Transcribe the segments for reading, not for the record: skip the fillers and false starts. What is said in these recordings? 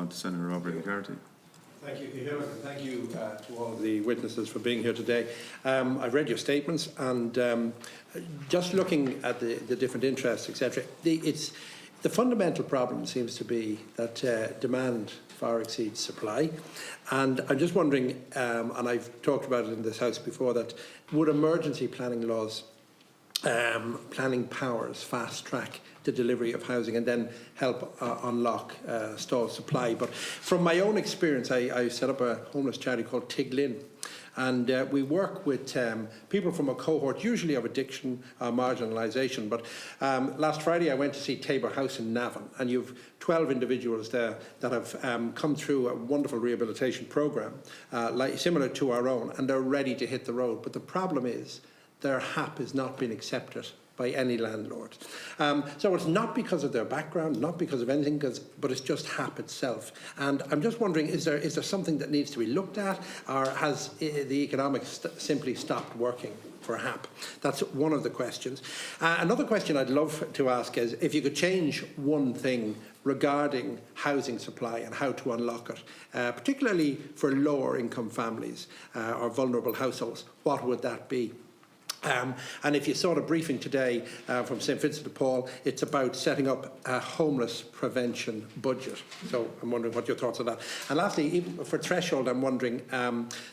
on to Senator Aubrey McCarthy. Thank you, Ciarán, and thank you to all of the witnesses for being here today. I've read your statements, and just looking at the different interests, etc., the fundamental problem seems to be that demand far exceeds supply. And I'm just wondering, and I've talked about it in this House before, that would emergency planning laws, planning powers, fast track the delivery of housing and then help unlock stalled supply? But from my own experience, I set up a homeless charity called Tiglin, and we work with people from a cohort, usually of addiction, marginalisation. But last Friday I went to see Tabor House in Navan, and you've 12 individuals there that have come through a wonderful rehabilitation programme, similar to our own, and they're ready to hit the road. But the problem is their HAP is not being accepted by any landlord. So it's not because of their background, not because of anything, but it's just HAP itself. And I'm just wondering, is there something that needs to be looked at, or has the economics simply stopped working for HAP? That's one of the questions. Another question I'd love to ask is if you could change one thing regarding housing supply and how to unlock it, particularly for lower income families or vulnerable households, what would that be? And if you saw the briefing today from St Vincent de Paul, it's about setting up a homeless prevention budget. So I'm wondering what your thoughts on that. And lastly, even for threshold, I'm wondering,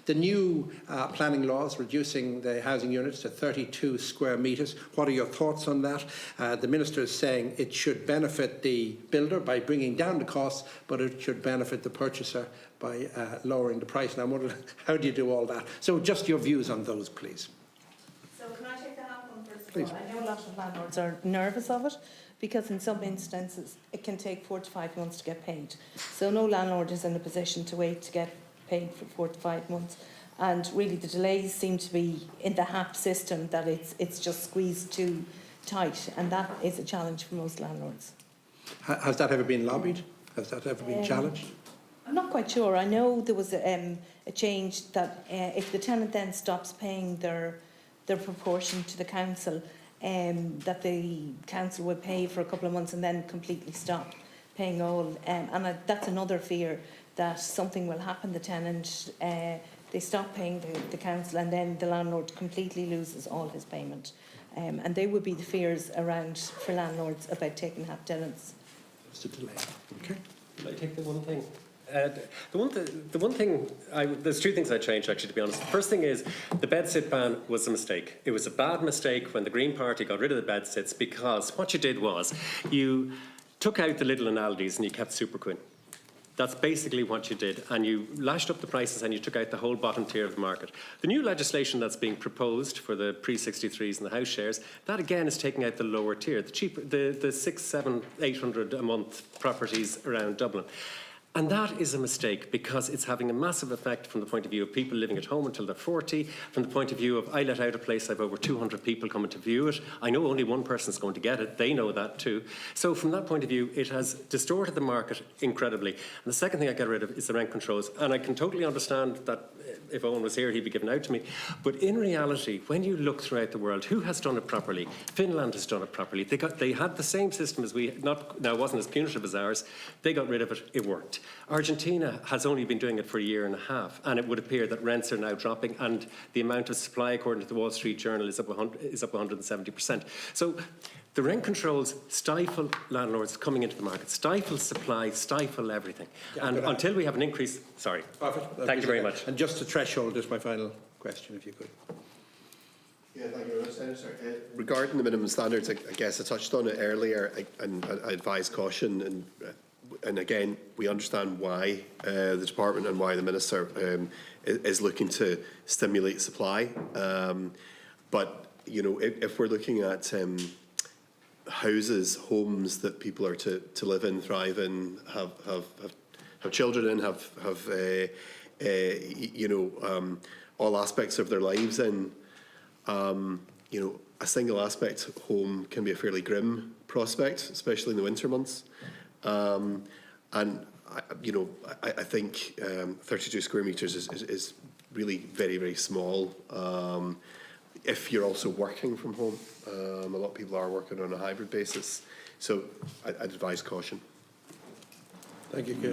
the new planning laws reducing the housing units to 32 square metres, what are your thoughts on that? The Minister is saying it should benefit the builder by bringing down the costs, but it should benefit the purchaser by lowering the price. And I'm wondering, how do you do all that? So just your views on those, please. Can I take that one first of Please. all? I know a lot of landlords are nervous of it because in some instances it can take 4 to 5 months to get paid. So no landlord is in a position to wait to get paid for 4 to 5 months. And really the delays seem to be in the HAP system, that it's just squeezed too tight, and that is a challenge for most landlords. Has that ever been lobbied? Has that ever been challenged? I'm not quite sure. I know there was a change that if the tenant then stops paying their proportion to the council, that the council would pay for a couple of months and then completely stop paying all. And that's another fear, that something will happen. The tenant, they stop paying the council, and then the landlord completely loses all his payment. And they would be the fears around for landlords about taking HAP tenants. Just a delay. Okay. Can I take the one thing? The one thing, there's two things I changed actually, to be honest. The first thing is the bed-sit ban was a mistake. It was a bad mistake when the Green Party got rid of the bed-sits, because what you did was you took out the little annuities and you kept Super Queen. That's basically what you did, and you lashed up the prices and you took out the whole bottom tier of the market. The new legislation that's being proposed for the pre-63s and the house shares, that again is taking out the lower tier, the cheaper, the 600, 700, 800 a month properties around Dublin. And that is a mistake, because it's having a massive effect from the point of view of people living at home until they're 40, from the point of view of, I let out a place, I've over 200 people coming to view it. I know only one person's going to get it. They know that too. So from that point of view, it has distorted the market incredibly. And the second thing I get rid of is the rent controls. And I can totally understand that if Owen was here, he'd be given out to me. But in reality, when you look throughout the world, who has done it properly? Finland has done it properly. They had the same system as we, now it wasn't as punitive as ours. They got rid of it, it worked. Argentina has only been doing it for a year and a half, and it would appear that rents are now dropping, and the amount of supply, according to the Wall Street Journal, is up 170%. So the rent controls stifle landlords coming into the market, stifle supply, stifle everything. Yeah, and until we have an increase... Sorry. Perfect. Thank you very much. And just the threshold, just my final question, if you could. Yeah, thank you very much, Senator. Regarding the minimum standards, I guess I touched on it earlier, and I advise caution. And again, we understand why the department and why the minister is looking to stimulate supply. But you know, if we're looking at houses, homes that people are to live in, thrive in, have children in, have you know, all aspects of their lives in, you know, a single aspect home can be a fairly grim prospect, especially in the winter months. And you know, I think 32 square metres is really very, very small. If you're also working from home, a lot of people are working on a hybrid basis, so I'd advise caution. Thank you, Ciarán.